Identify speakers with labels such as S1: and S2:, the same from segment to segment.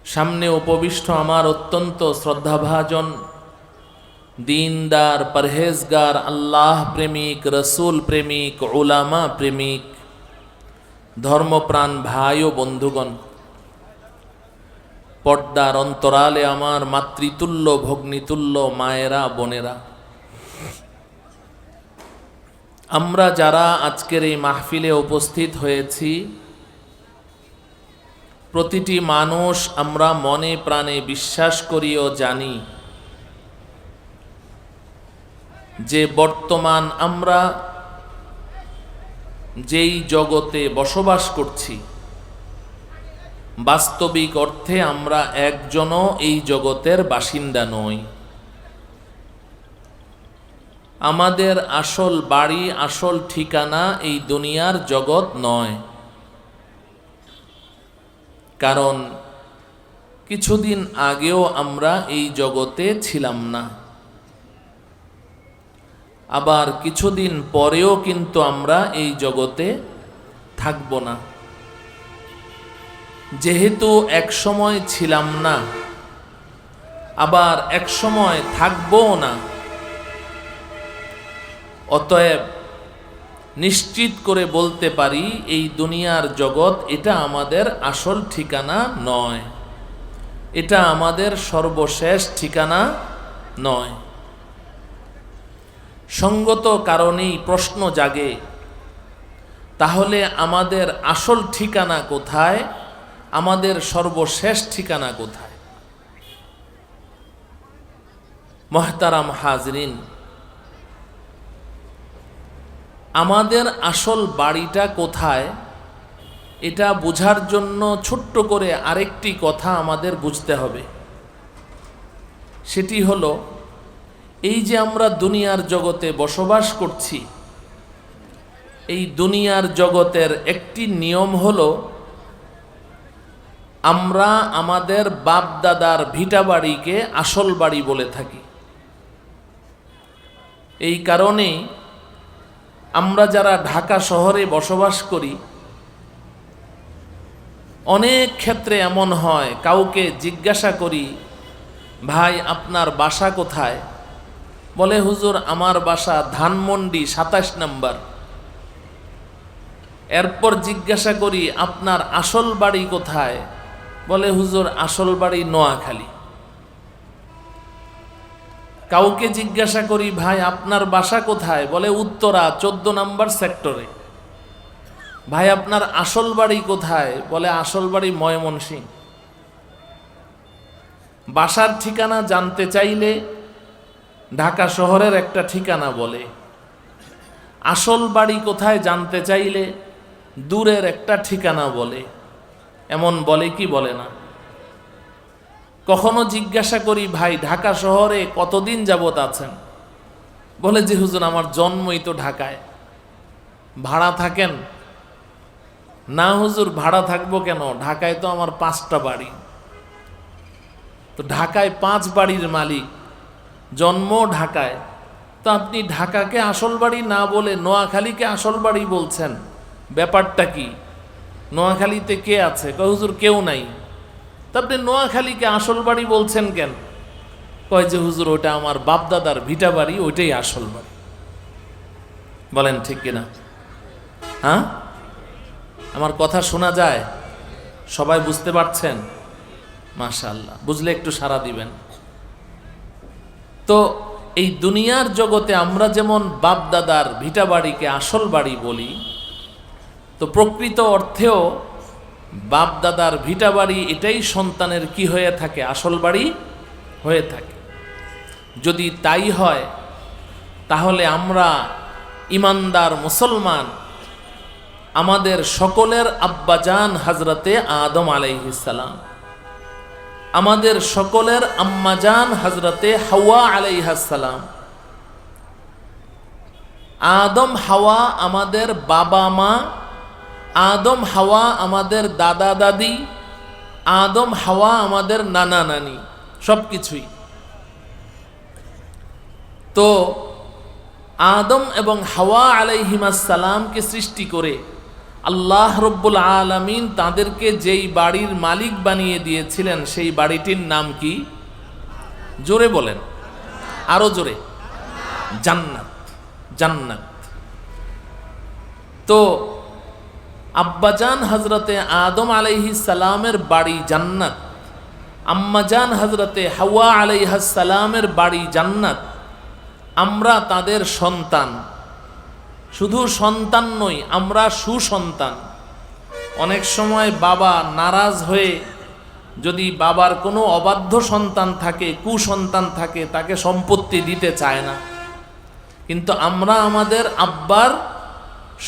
S1: সামনে উপবিষ্ট আমার অত্যন্ত শ্রদ্ধাভাজন দীনদার পরহেজগার আল্লাহ প্রেমিক রসুল প্রেমিক উলামা প্রেমিক ধর্মপ্রাণ ভাই ও বন্ধুগণ, পর্দার অন্তরালে আমার মাতৃতুল্য ভগ্নিতুল্য মায়েরা বোনেরা, আমরা যারা আজকের এই মাহফিলে উপস্থিত হয়েছি, প্রতিটি মানুষ আমরা মনে প্রাণে বিশ্বাস করি ও জানি যে বর্তমান আমরা যেই জগতে বসবাস করছি, বাস্তবিক অর্থে আমরা একজনও এই জগতের বাসিন্দা নই। আমাদের আসল বাড়ি, আসল ঠিকানা এই দুনিয়ার জগৎ নয়। কারণ কিছুদিন আগেও আমরা এই জগতে ছিলাম না, আবার কিছুদিন পরেও কিন্তু আমরা এই জগতে থাকব না। যেহেতু এক সময় ছিলাম না, আবার এক সময় থাকবও না, অতএব নিশ্চিত করে বলতে পারি এই দুনিয়ার জগৎ এটা আমাদের আসল ঠিকানা নয়, এটা আমাদের সর্বশেষ ঠিকানা নয়। সঙ্গত কারণেই প্রশ্ন জাগে, তাহলে আমাদের আসল ঠিকানা কোথায়, আমাদের সর্বশেষ ঠিকানা কোথায়? মুহতারাম হাজরিন, আমাদের আসল বাড়িটা কোথায় এটা বোঝার জন্য ছোট্ট করে আরেকটি কথা আমাদের বুঝতে হবে। সেটি হলো, এই যে আমরা দুনিয়ার জগতে বসবাস করছি, এই দুনিয়ার জগতের একটি নিয়ম হলো, আমরা আমাদের বাপ দাদার ভিটা বাড়িকে আসল বাড়ি বলে থাকি। এই কারণেই আমরা যারা ঢাকা শহরে বসবাস করি, অনেক ক্ষেত্রে এমন হয়, কাউকে জিজ্ঞাসা করি, ভাই আপনার বাসা কোথায়? বলে, হুজুর আমার বাসা ধানমন্ডি ২৭ নম্বর। এরপর জিজ্ঞাসা করি, আপনার আসল বাড়ি কোথায়? বলে, হুজুর আসল বাড়ি নোয়াখালী। কাউকে জিজ্ঞাসা করি, ভাই আপনার বাসা কোথায়? বলে, উত্তরা ১৪ নম্বর সেক্টরে। ভাই আপনার আসল বাড়ি কোথায়? বলে, আসল বাড়ি ময়মনসিংহ। বাসার ঠিকানা জানতে চাইলে ঢাকা শহরের একটা ঠিকানা বলে, আসল বাড়ি কোথায় জানতে চাইলে দূরের একটা ঠিকানা বলে। এমন বলে কি বলে না? কখনো জিজ্ঞাসা করি, ভাই ঢাকা শহরে কতদিন যাবত আছেন? বলে, যে হুজুর আমার জন্মই তো ঢাকায়। ভাড়া থাকেন? না হুজুর ভাড়া থাকবো কেন, ঢাকায় তো আমার ৫টা বাড়ি। তো ঢাকায় ৫ বাড়ির মালিক, জন্ম ঢাকায়, তো আপনি ঢাকাকে আসল বাড়ি না বলে নোয়াখালীকে আসল বাড়ি বলছেন, ব্যাপারটা কি? নোয়াখালীতে কে আছে? কয় হুজুর কেউ নাই। তা আপনি নোয়াখালীকে আসল বাড়ি বলছেন কেন? কয় যে হুজুর ওটা আমার বাপদাদার ভিটা বাড়ি, ওইটাই আসল বাড়ি। বলেন ঠিক কিনা? হ্যাঁ, আমার কথা শোনা যায়? সবাই বুঝতে পারছেন? মাশাআল্লাহ, বুঝলে একটু সাড়া দিবেন। তো এই দুনিয়ার জগতে আমরা যেমন বাপদাদার ভিটা বাড়িকে আসল বাড়ি বলি, তো প্রকৃত অর্থেও বাপদাদার ভিটা বাড়ি এটাই সন্তানের কি হয়ে থাকে? আসল বাড়ি হয়ে থাকে। যদি তাই হয়, তাহলে আমরা ইমানদার মুসলমান, আমাদের সকলের আব্বাজান হযরতে আদম আলাইহিস সালাম, আমাদের সকলের আম্মাজান হযরতে হাওয়া আলাইহাস সালাম, আদম হাওয়া আমাদের বাবা মা, আদম হাওয়া আমাদের দাদা দাদি, আদম হাওয়া আমাদের নানা নানি, সব কিছুই। তো আদম এবং হাওয়া আলাইহিমাস সালামকে সৃষ্টি করে আল্লাহ রব্বুল আলামিন তাদেরকে যেই বাড়ির মালিক বানিয়ে দিয়েছিলেন সেই বাড়িটির নাম কি? জোরে বলেন, আরো জোরে। জান্নাত। জান্নাত। তো আব্বাজান হজরতে আদম আলাইহিস সালামের বাড়ি জান্নাত, আম্মাজান হজরতে হাওয়া আলাইহিস সালামের বাড়ি জান্নাত। আমরা তাদের সন্তান, শুধু সন্তান নই, আমরা সুসন্তান। অনেক সময় বাবা নারাজ হয়ে যদি বাবার কোনো অবাধ্য সন্তান থাকে, কুসন্তান থাকে, তাকে সম্পত্তি দিতে চায় না, কিন্তু আমরা আমাদের আব্বার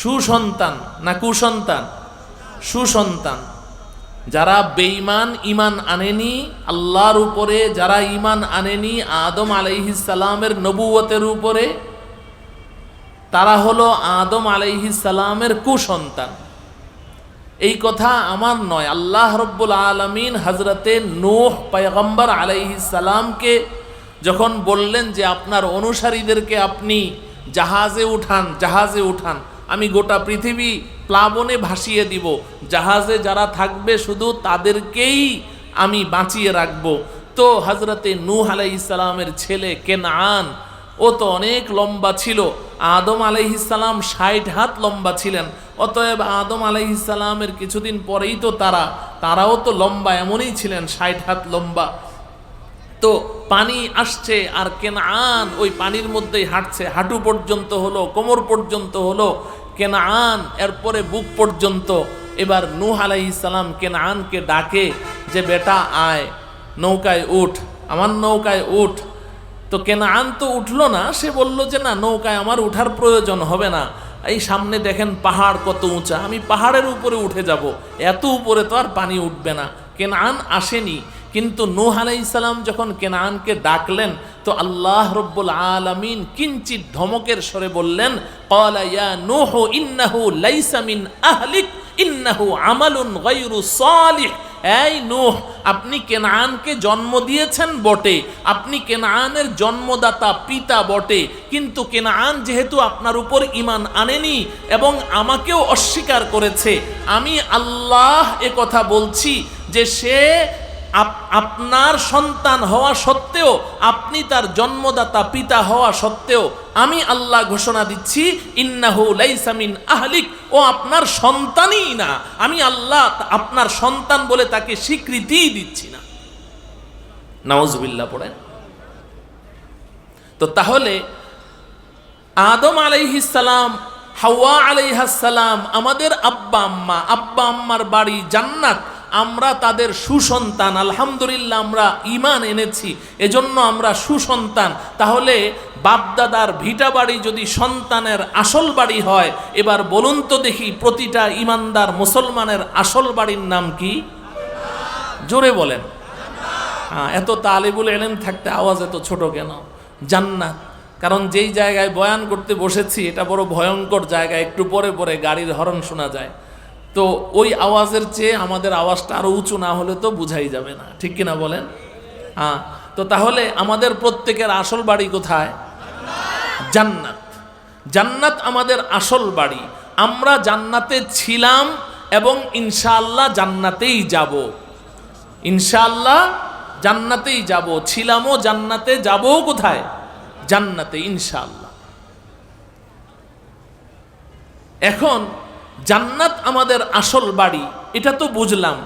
S1: সুসন্তান না কুসন্তান? সুসন্তান। যারা বেঈমান, ইমান আনেনি আল্লাহর উপরে, যারা ইমান আনেনি আদম আলাইহিস সালামের নবুয়তের উপরে, তারা হলো আদম আলাইহিস সালামের কুসন্তান। এই কথা আমার নয়, আল্লাহ রব্বুল আলামিন হযরতে নূহ পয়গম্বর আলাইহিস সালামকে যখন বললেন যে আপনার অনুসারীদেরকে আপনি জাহাজে উঠান, জাহাজে উঠান, আমি গোটা পৃথিবী প্লাবনে ভাসিয়ে দিব, জাহাজে যারা থাকবে শুধু তাদেরকেই আমি বাঁচিয়ে রাখব। তো হযরতে নূহ আলাইহিস সালামের ছেলে কেনআন, ও তো অনেক লম্বা ছিল। আদম আলাইহিস সালাম ৬০ হাত লম্বা ছিলেন। অতএব আদম আলাইহিস সালামের কিছুদিন পরেই তো তারাও তো লম্বা, এমনই ছিলেন ৬০ হাত লম্বা। তো পানি আসছে আর কেনআন ওই পানির মধ্যেই হাঁটছে, হাঁটু পর্যন্ত হলো, কোমর পর্যন্ত হলো কেনআন, এরপরে বুক পর্যন্ত। এবার নূহ আলাইহিস সালাম কেনআনকে ডাকে যে বেটা আয়, নৌকায় উঠ, আমার নৌকায় উঠ। তো কেনআন তো উঠলো না, সে বলল যে না, নৌকায় আমার উঠার প্রয়োজন হবে না, এই সামনে দেখেন পাহাড় কত উঁচা, আমি পাহাড়ের উপরে উঠে যাব, এত উপরে তো আর পানি উঠবে না। কেনআন আসেনি, কিন্তু নূহ আলাইহিস সালাম যখন কেনআনকে ডাকলেন তো আল্লাহ রব্বুল আলামিন কিঞ্চিত ধমকের স্বরে বললেন, ক্বালা ইয়া নূহ ইন্নাহু লাইসা মিন আহলিক ইন্নাহু আমালুন গায়রু সালিহ। এই নূহ, আপনি কেনআনকে জন্ম দিয়েছেন বটে, আপনি কেনআনের জন্মদাতা পিতা বটে, কিন্তু কেনআন যেহেতু আপনার উপর ঈমান আনেনি এবং আমাকেও অস্বীকার করেছে, আমি আল্লাহ এ কথা বলছি যে সে আপনার সন্তান হওয়া সত্ত্বেও, আপনি তার জন্মদাতা পিতা হওয়া সত্ত্বেও আমি আল্লাহ ঘোষণা দিচ্ছি ইন্নাহু লাইসা মিন আহলিক, ও আপনার সন্তানই না, আমি আল্লাহ আপনার সন্তান বলে তাকে স্বীকৃতিই দিচ্ছি না। নাউজুবিল্লাহ পড়েন। তো তাহলে আদম আলাইহিস সালাম, হাওয়া আলাইহাস সালাম আমাদের আব্বা আম্মার বাড়ি জান্নাত, আমরা তাদের সুসন্তান। আলহামদুলিল্লাহ আমরা ঈমান এনেছি, এজন্য আমরা সুসন্তান। তাহলে বাপদাদার ভিটা বাড়ি যদি সন্তানের আসল বাড়ি হয়, এবার বলুন তো দেখি প্রতিটা ঈমানদার মুসলমানের আসল বাড়ির নাম কি? জোরে বলেন। হ্যাঁ, এত তালিবুল ইলম থাকতে আওয়াজ এত ছোট কেন? জান্নাত। কারণ যেই জায়গায় বয়ান করতে বসেছি এটা বড় ভয়ঙ্কর জায়গা, একটু পরে পরে গাড়ির হর্ন শোনা যায়। তো ওই আওয়াজের চেয়ে আমাদের আওয়াজটা আরো উঁচু না হলে তো বুঝাই যাবে না, ঠিক কিনা বলেন? হ্যাঁ, তো তাহলে আমাদের প্রত্যেকের আসল বাড়ি কোথায়? জান্নাত। জান্নাত আমাদের আসল বাড়ি। আমরা জান্নাতে ছিলাম এবং ইনশাআল্লাহ জান্নাতেই যাব। ইনশাআল্লাহ জান্নাতেই যাব, ছিলামও জান্নাতে, যাবও কোথায়? জান্নাতে ইনশাআল্লাহ। এখন জান্নাত আমাদের আসল বাড়ি, এটা তো বুঝলাম।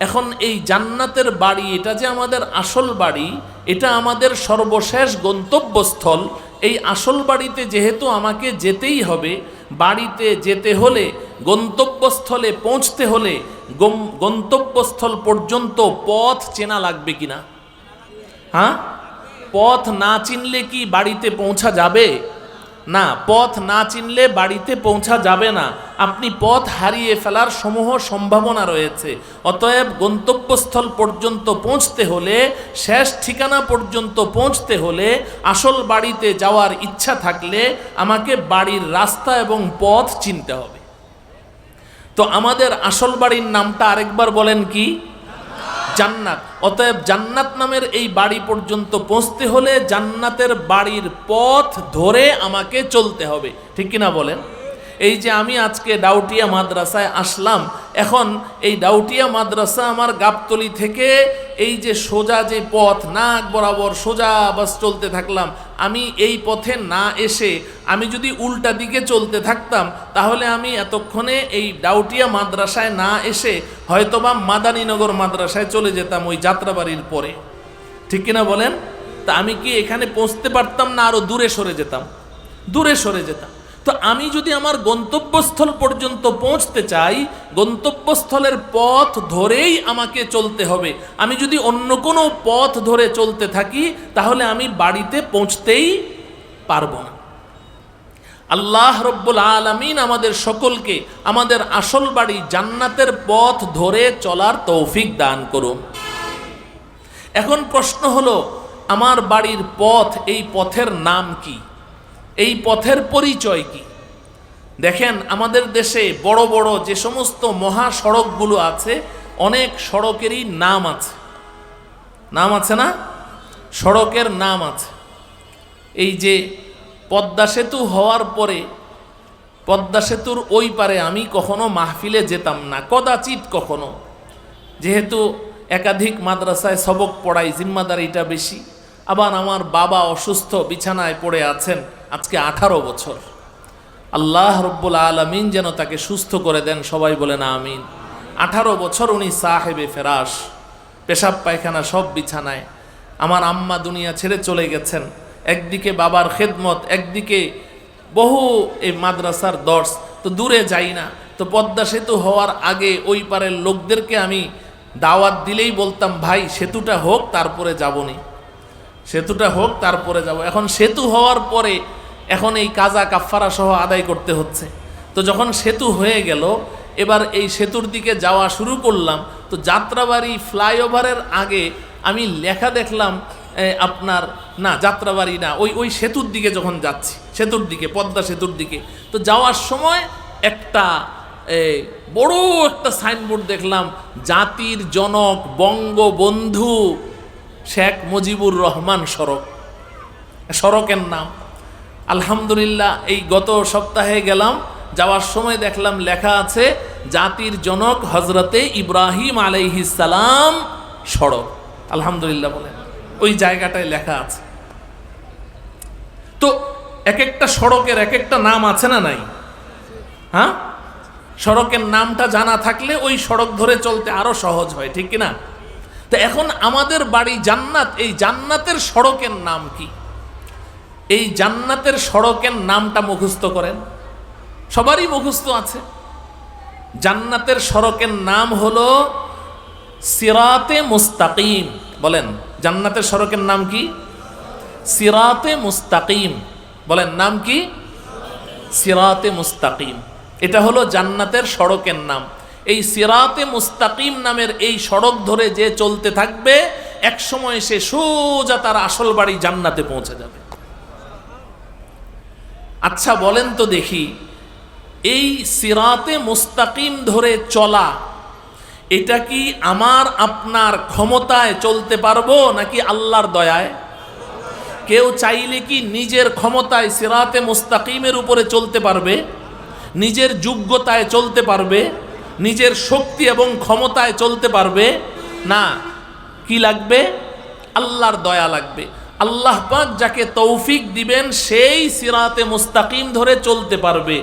S1: এখন এই জান্নাতের বাড়ি, এটা যে আমাদের আসল বাড়ি, এটা আমাদের সর্বশেষ গন্তব্যস্থল। এই আসল বাড়িতে যেহেতু আমাকে যেতেই হবে, বাড়িতে যেতে হলে, গন্তব্যস্থলে পৌঁছতে হলে, গন্তব্যস্থল পর্যন্ত পথ চেনা লাগবে কিনা? হ্যাঁ, পথ না চিনলে কি বাড়িতে পৌঁছা যাবে? না, পথ না চিনলে বাড়িতে পৌঁছা যাবে না। আপনি পথ হারিয়ে ফেলার সমূহ সম্ভাবনা রয়েছে। অতএব গন্তব্যস্থল পর্যন্ত পৌঁছতে হলে, শেষ ঠিকানা পর্যন্ত পৌঁছতে হলে, আসল বাড়িতে যাওয়ার ইচ্ছা থাকলে আমাকে বাড়ির রাস্তা এবং পথ চিনতে হবে। তো আমাদের আসল বাড়ির নামটা আরেকবার বলেন কি? জান্নাত। অতএব জান্নাত নামের এই বাড়ি পর্যন্ত পৌঁছতে হলে জান্নাতের বাড়ির পথ ধরে আমাকে চলতে হবে, ঠিক কিনা বলেন? এই যে আমি আজকে ডাউটিয়া মাদ্রাসায় আসলাম, এখন এই ডাউটিয়া মাদ্রাসা আমার গাবতলী থেকে এই যে সোজা যে পথ নাক বরাবর সোজা বাস চলতে থাকলাম, আমি এই পথে না এসে আমি যদি উল্টা দিকে চলতে থাকতাম তাহলে আমি এতক্ষণে এই ডাউটিয়া মাদ্রাসায় না এসে হয়তোবা মাদানীনগর মাদ্রাসায় চলে যেতাম ওই যাত্রাবাড়ির পরে। ঠিক কিনা বলেন? তা আমি কি এখানে পৌঁছতে পারতাম না আরো দূরে সরে যেতাম? দূরে সরে যেতাম। তো আমি যদি আমার গন্তব্যস্থল পর্যন্ত পৌঁছতে চাই, গন্তব্যস্থলের পথ ধরেই আমাকে চলতে হবে। আমি যদি অন্য কোনো পথ ধরে চলতে থাকি তাহলে আমি বাড়িতে পৌঁছতেই পারবো না। আল্লাহ রব্বুল আলামিন আমাদের সকলকে আমাদের আসল বাড়ি জান্নাতের পথ ধরে চলার তৌফিক দান করুন। এখন প্রশ্ন হলো, আমার বাড়ির পথ, এই পথের নাম কি? এই পথের পরিচয় কি? দেখেন, আমাদের দেশে বড় বড় যে সমস্ত মহাসড়কগুলো আছে, অনেক সড়কেরই নাম আছে। নাম আছে না? সড়কের নাম আছে। এই যে পদ্মা সেতু হওয়ার পরে, পদ্মা সেতুর ওই পারে আমি কখনো মাহফিলে যেতাম না, কদাচিৎ কখনো, যেহেতু একাধিক মাদ্রাসায় সবক পড়াই, জিম্মাদারিটা বেশি। আবার আমার বাবা অসুস্থ, বিছানায় পড়ে আছেন আজকে 18 বছর। আল্লাহ রব্বুল আলামিন যেন তাকে সুস্থ করে দেন, সবাই বলেন আমিন। 18 বছর উনি সাহেবে ফেরাস, পেশাব পায়খানা সব বিছানায়। আমার আম্মা দুনিয়া ছেড়ে চলে গেছেন। একদিকে বাবার খেদমত, একদিকে বহু এই মাদ্রাসার দর্শ। তো দূরে যাই না। তো পদ্মা সেতু হওয়ার আগে ওই পারের লোকদেরকে আমি দাওয়াত দিলেই বলতাম, ভাই সেতুটা হোক তারপরে যাবনি, সেতুটা হোক তারপরে যাব। এখন সেতু হওয়ার পরে এখন এই কাজা কাফারা সহ আদায় করতে হচ্ছে। তো যখন সেতু হয়ে গেল, এবার এই সেতুর দিকে যাওয়া শুরু করলাম। তো যাত্রাবাড়ি ফ্লাইওভারের আগে আমি লেখা দেখলাম আপনার, না যাত্রাবাড়ি না, ওই সেতুর দিকে যখন যাচ্ছি, সেতুর দিকে, পদ্মা সেতুর দিকে, তো যাওয়ার সময় একটা বড় একটা সাইনবোর্ড দেখলাম, জাতির জনক বঙ্গবন্ধু শেখ মুজিবুর রহমান সড়ক, সড়কের নাম। আলহামদুলিল্লাহ, এই গত সপ্তাহে গেলাম, যাওয়ার সময় দেখলাম লেখা আছে জাতির জনক হজরতে ইব্রাহিম আলাইহিস সালাম সড়ক। আলহামদুলিল্লাহ বলেন, ওই জায়গাটায় লেখা আছে। তো এক একটা সড়কের এক একটা নাম আছে না নাই? হ্যাঁ, সড়কের নামটা জানা থাকলে ওই সড়ক ধরে চলতে আরো সহজ হয়, ঠিক কিনা? তো এখন আমাদের বাড়ি জান্নাত, এই জান্নাতের সড়কের নাম কি? এই জান্নাতের সড়কের নামটা মুখস্থ করেন, সবারই মুখস্থ আছে। জান্নাতের সড়কের নাম হলো সিরাতে মুস্তাকিম। বলেন, জান্নাতের সড়কের নাম কি? সিরাতে মুস্তাকিম। বলেন, নাম কি? সিরাতে মুস্তাকিম। এটা হলো জান্নাতের সড়কের নাম। এই সিরাতে মুস্তাকিম নামের এই সড়ক ধরে যে চলতে থাকবে, এক সময় সে সোজা তার আসল বাড়ি জান্নাতে পৌঁছে যাবে। আচ্ছা বলেন তো দেখি, এই সিরাতে মুস্তাকিম ধরে চলা, এটা কি আমার আপনার ক্ষমতায় চলতে পারবো নাকি আল্লাহর দয়ায়? কেউ চাইলে কি নিজের ক্ষমতায় সিরাতে মুস্তাকিমের উপরে চলতে পারবে? নিজের যোগ্যতায় চলতে পারবে? নিজের শক্তি এবং ক্ষমতায় চলতে পারবে না। কি লাগবে? আল্লাহর দয়া লাগবে। আল্লাহ পাক যাকে তৌফিক দিবেন সেই সিরাতে মুস্তাকিম ধরে চলতে পারবে।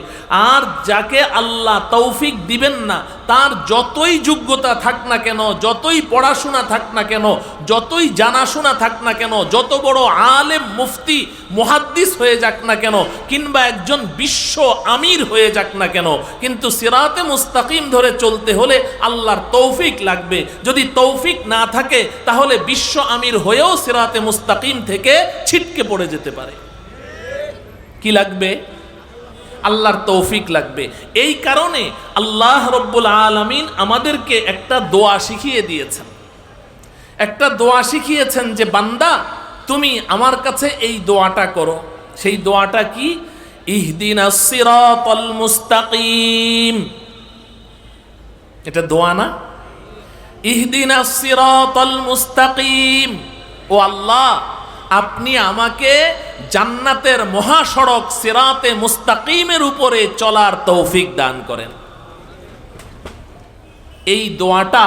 S1: আর যাকে আল্লাহ তৌফিক দিবেন না, তার যতই যোগ্যতা থাক না কেন, যতই পড়াশোনা থাক না কেন, যতই জানাশোনা থাক না কেন, যত বড় আলেম মুফতি মুহাদ্দিস হয়ে যাক না কেন, কিংবা একজন বিশ্ব আমির হয়ে যাক না কেন, কিন্তু সিরাতে মুস্তাকিম ধরে চলতে হলে আল্লাহর তৌফিক লাগবে। যদি তৌফিক না থাকে তাহলে বিশ্ব আমির হয়েও সিরাতে মুস্তাকিম থেকে ছিটকে পড়ে যেতে পারে। কি লাগবে? আল্লাহর তৌফিক লাগবে। এই কারণে আল্লাহ রব্বুল আলামিন আমাদেরকে একটা দোয়া শিখিয়ে দিয়েছেন। একটা দোয়া শিখিয়েছেন যে বান্দা, তুমি আমার কাছে এই দোয়াটা করো। সেই দোয়াটা কি? ইহদিনাস সিরাতাল মুস্তাকিম। এটা দোয়া না? ইহদিনাস সিরাতাল মুস্তাকিম। ও আল্লাহ, আপনি আমাকে জান্নাতের মহাসড়ক সিরাতে মুস্তাকিমের উপরে চলার তৌফিক দান করেন। এই দোয়াটা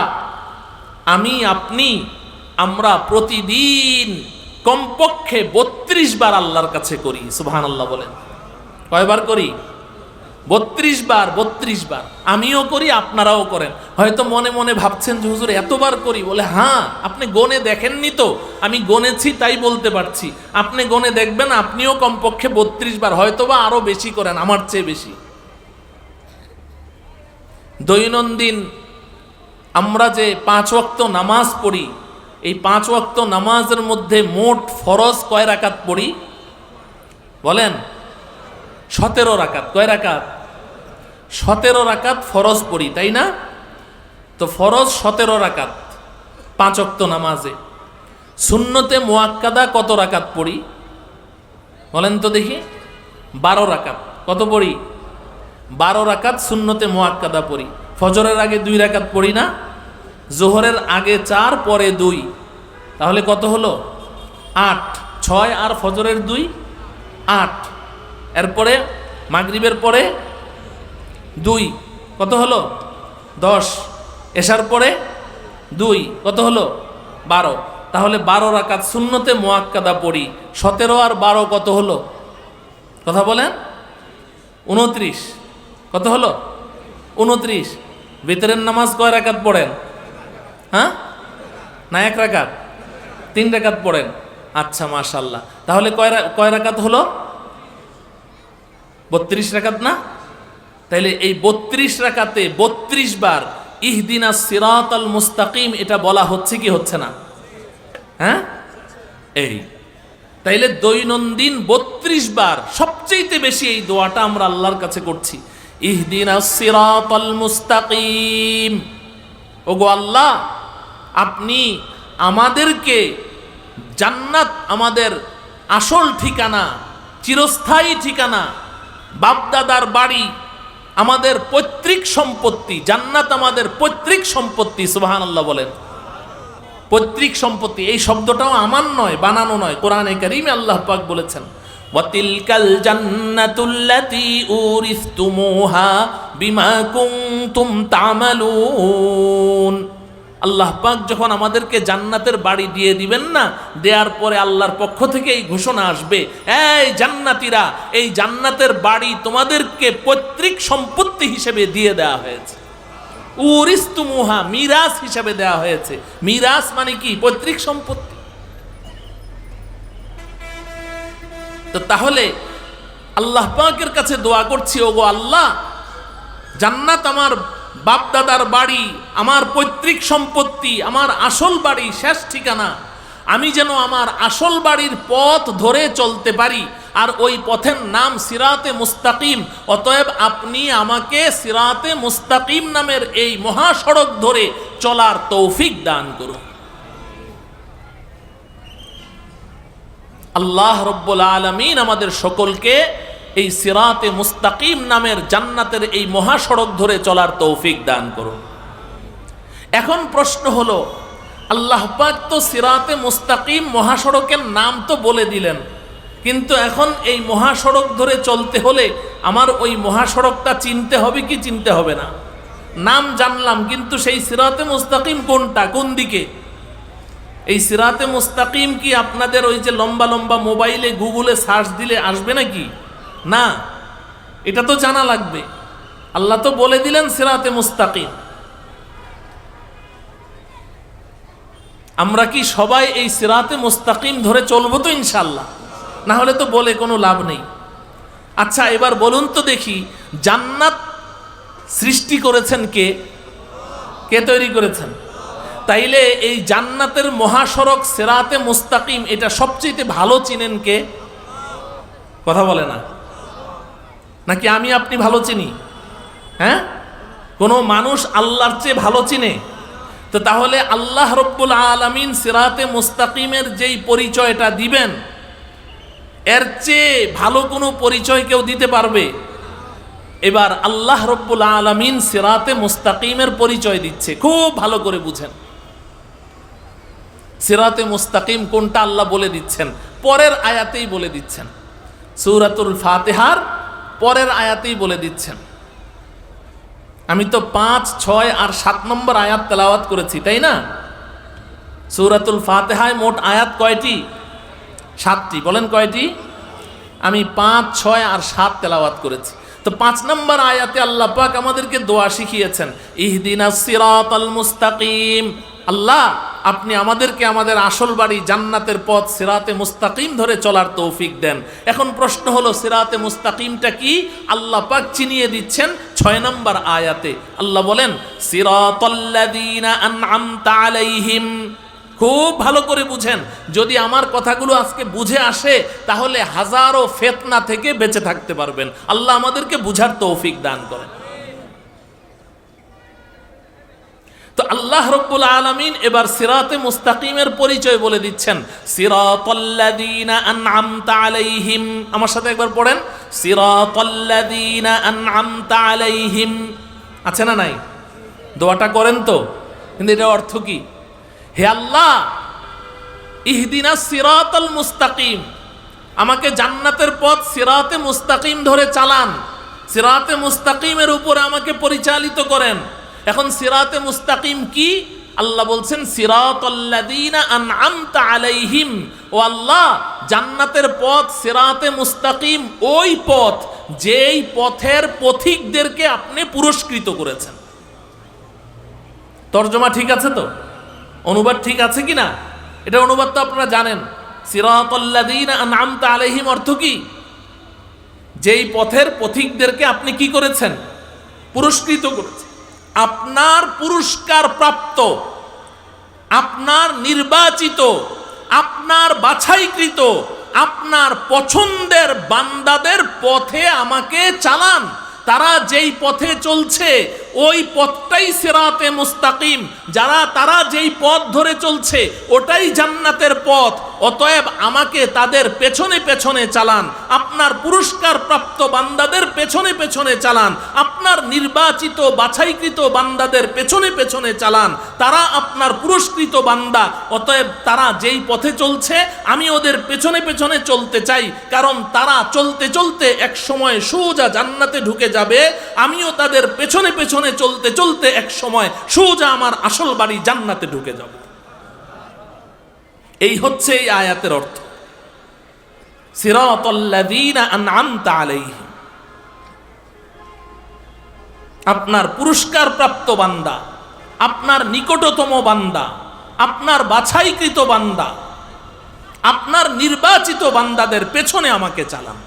S1: আমরা প্রতিদিন কমপক্ষে 32 বার আল্লাহর কাছে করি। সুবহানাল্লাহ বলেন। কয়বার করি? 32 বার। 32 বার আমিও করি, আপনারাও করেন। হয়তো মনে মনে ভাবছেন যে হুজুর এতবার করি, বলে হ্যাঁ, আপনি গনে দেখেননি তো, আমি গনেছি তাই বলতে পারছি। আপনি গনে দেখবেন, আপনিও কমপক্ষে 32 বার, হয়তোবা আরো বেশি করেন, আমার চেয়ে বেশি। দৈনন্দিন আমরা যে 5 ওয়াক্ত নামাজ পড়ি, এই 5 ওয়াক্ত নামাজের মধ্যে মোট ফরজ কয় রাকাত পড়ি বলেন? 17 রাকাত। কয় রাকাত? 17 রাকাত ফরজ পড়ি, তাই না? তো ফরজ 17 রাকাত 5 ওয়াক্ত নামাজে। সুন্নতে মুআক্কাদা কত রাকাত পড়ি বলেন তো দেখি? 12 রাকাত। কত পড়ি? 12 রাকাত সুন্নতে মুআক্কাদা পড়ি। ফজরের আগে 2 রাকাত পড়ি না? জোহরের আগে 4, পরে 2, তাহলে কত হলো? 8। 6 আর ফজরের 2, 8। এরপরে মাগরিবের পরে 2, কত হলো? 10। এশার পরে 2, কত হলো? 12। তাহলে 12 রাকাত সুন্নতে মুআক্কাদা পড়ি। 17 আর 12 কত হলো? কথা বলেন। 29। কত হলো? 29। ভিতরের নামাজ কয় রাকাত পড়েন? হ্যাঁ না 1 রাকাত? 3 রাকাত পড়েন। আচ্ছা, মাশাআল্লাহ। তাহলে কয় রাকাত হলো? 32 রাকাত না? তাইলে এই 32 রাকাতে 32 বার ইহদিনাস সিরাতাল মুস্তাকিম এটা বলা হচ্ছে কি হচ্ছে না? হ্যাঁ, এই তাইলে দৈনন্দিন 32 বার সবচেয়ে বেশি এই দোয়াটা আমরা আল্লাহর কাছে করছি, ইহদিনাস সিরাতাল মুস্তাকিম। ওগো আল্লাহ, আপনি আমাদেরকে জান্নাত আমাদের আসল ঠিকানা, চিরস্থায়ী ঠিকানা, বাপদাদার বাড়ি, আমাদের পৈতৃক সম্পত্তি, জান্নাত আমাদের পৈতৃক সম্পত্তি। সুবহানাল্লাহ বলেন। পৈতৃক সম্পত্তি এই শব্দটাও আমার নয়, বানানো নয়, কোরআনে কারীমে আল্লাহ পাক বলেছেন, ওয়াতিলকাল জান্নাতুল্লাতী উরিসতুমুহা বিমা কুনতুম তা'মালুন। আল্লাহ পাক যখন আমাদেরকে জান্নাতের বাড়ি দিয়ে দিবেন না, দেওয়ার পরে আল্লাহর পক্ষ থেকে এই ঘোষণা আসবে, এই জান্নাতীরা, এই জান্নাতের বাড়ি তোমাদেরকে পৈতৃক সম্পত্তি হিসেবে দিয়ে দেওয়া হয়েছে। উরিসতুমুহা মিরাস হিসেবে দেওয়া হয়েছে। মিরাস মানে কি? পৈতৃক সম্পত্তি। তো তাহলে আল্লাহ পাকের কাছে দোয়া করছি, ওগো আল্লাহ, জান্নাত আমার বাপদাদার বাড়ি, আমার পৈতৃক সম্পত্তি, আমার আসল বাড়ি, শেষ ঠিকানা। আমি যেন আমার আসল বাড়ির পথ ধরে চলতে পারি, আর ওই পথের নাম সিরাতে মুস্তাকিম। অতএব আপনি আমাকে সিরাতে মুস্তাকিম নামের এই মহাসড়ক ধরে চলার তৌফিক দান করুন। আল্লাহ রব্বুল আলামিন আমাদের সকলকে এই সিরাতে মুস্তাকিম নামের জান্নাতের এই মহাসড়ক ধরে চলার তৌফিক দান করুন। এখন প্রশ্ন হলো, আল্লাহ পাক তো সিরাতে মুস্তাকিম মহাসড়কের নাম তো বলে দিলেন, কিন্তু এখন এই মহাসড়ক ধরে চলতে হলে আমার ওই মহাসড়কটা চিনতে হবে কি চিনতে হবে না? নাম জানলাম, কিন্তু সেই সিরাতে মুস্তাকিম কোনটা, কোন দিকে? এই সিরাতে মুস্তাকিম কি আপনাদের ওই যে লম্বা লম্বা মোবাইলে গুগলে সার্চ দিলে আসবে নাকি? না, এটা তো জানা লাগবে। আল্লাহ তো বলে দিলেন সিরাতে মুস্তাকিম। আমরা কি সবাই এই সিরাতে মুস্তাকিম ধরে চলবো তো ইনশাআল্লাহ? না হলে তো বলে কোনো লাভ নেই। আচ্ছা, এবার বলুন তো দেখি, জান্নাত সৃষ্টি করেছেন কে? কে তৈরি করেছেন? তাইলে এই জান্নাতের মহাসড়ক সিরাতে মুস্তাকিম এটা সবচেয়ে ভালো চিনেন কে? কথা বলে না, নাকি আমি আপনি ভালো চিনি? হ্যাঁ, কোনো মানুষ আল্লাহর চেয়ে ভালো চিনে? তো তাহলে আল্লাহ রব্বুল আলামিন সিরাতে মুস্তাকিমের যেই পরিচয়টা দিবেন, এর চেয়ে ভালো কোনো পরিচয় কেউ দিতে পারবে? এবার আল্লাহ রব্বুল আলামিন সিরাতে মুস্তাকিমের পরিচয় দিচ্ছে, খুব ভালো করে বুঝেন। সিরাতে মুস্তাকিম কোনটা আল্লাহ বলে দিচ্ছেন। পরের আয়াতেই বলে দিচ্ছেন, সূরাতুল ফাতিহার পরের আয়াতেই বলে দিচ্ছেন। আমি তো 5, 6 আর 7 নম্বর আয়াত তেলাওয়াত করেছি, তাই না? সূরাতুল ফাতিহায় মোট আয়াত কয়টি? 7টি। বলেন কয়টি? আমি 5, 6 আর 7 তেলাওয়াত করেছি। তো 5 নম্বর আয়াতে আল্লাহ পাক আমাদেরকে দোয়া শিখিয়েছেন, ইহদিনাস সিরাতাল মুস্তাকিম। আল্লাহ, আপনি আমাদেরকে আমাদের আসল বাড়ি জান্নাতের পথ সিরাতে মুস্তাকিম ধরে চলার তৌফিক দেন। এখন প্রশ্ন হলো, সিরাতে মুস্তাকিমটা কি? আল্লাহ পাক চিনিয়ে দিচ্ছেন 6 নম্বর আয়াতে। আল্লাহ বলেন, সিরাতাল্লাযীনা আন'আমতা আলাইহিম। খুব ভালো করে বুঝেন, যদি আমার কথাগুলো আজকে বুঝে আসে তাহলে হাজারো ফিতনা থেকে বেঁচে থাকতে পারবেন। আল্লাহ আমাদেরকে বুঝার তৌফিক দান করেন। তো আল্লাহ রাব্বুল আলামিন এবার সিরাতে মুস্তাকিমের পরিচয় বলে দিচ্ছেন, সিরাতাল্লাযীনা আন'আমতা আলাইহিম। আমার সাথে একবার পড়েন, সিরাতাল্লাযীনা আন'আমতা আলাইহিম। আছে না নাই? দোয়াটা করেন তো, কিন্তু এটা অর্থ কি? হে আল্লাহ, ইহদিনাস সিরাতাল মুস্তাকিম, আমাকে জান্নাতের পথ সিরাতে মুস্তাকিম ধরে চালান, সিরাতে মুস্তাকিমের উপরে আমাকে পরিচালিত করেন। এখন সিরাতে মুস্তাকিম কি? আল্লাহ বলছেন, সিরাতাল্লাযীনা আন'আমতা আলাইহিম। ও আল্লাহ, জান্নাতের পথ সিরাতে মুস্তাকিম ওই পথ যেই পথের পথিকদেরকে আপনি পুরস্কৃত করেছেন। তরজমা ঠিক আছে তো? অনুবাদ ঠিক আছে কিনা? এটা অনুবাদ তো আপনারা জানেন। সিরাতাল্লাযীনা আন'আমতা আলাইহিম অর্থ কি? যেই পথের পথিকদেরকে আপনি কি করেছেন? পুরস্কৃত করেছেন। আপনার পুরস্কার প্রাপ্ত, আপনার নির্বাচিত, আপনার বাছাইকৃত, আপনার পছন্দের বান্দাদের পথে আমাকে চালান। তারা যেই পথে চলছে ওই পথটাই সিরাতে মুস্তাকিম। তারা যেই পথ ধরে চলছে ওটাই জান্নাতের পথ। অতএব আমাকে তাদের পেছনে পেছনে চালান, আপনার পুরস্কার প্রাপ্ত বান্দাদের পেছনে পেছনে চালান, আপনার নির্বাচিত বাছাইকৃত বান্দাদের পেছনে পেছনে চালান। তারা আপনার পুরস্কৃত বান্দা, অতএব তারা যেই পথে চলছে আমি ওদের পেছনে পেছনে চলতে চাই, কারণ তারা চলতে চলতে এক সময় সোজা জান্নাতে ঢুকে যাবে। আমিও তাদের পেছনে পেছনে চলতে চলতে এক সময় সোজা আমার আসল বাড়ি জান্নাতে ঢুকে যাব। এই হচ্ছে এই আয়াতের অর্থ, সিরাতাল্লাযীনা আন'আমতা আলাইহিম। আপনার পুরস্কার প্রাপ্ত বান্দা, আপনার নিকটতম বান্দা, আপনার বাছাইকৃত বান্দা, আপনার নির্বাচিত বান্দাদের পেছনে আমাকে চালান।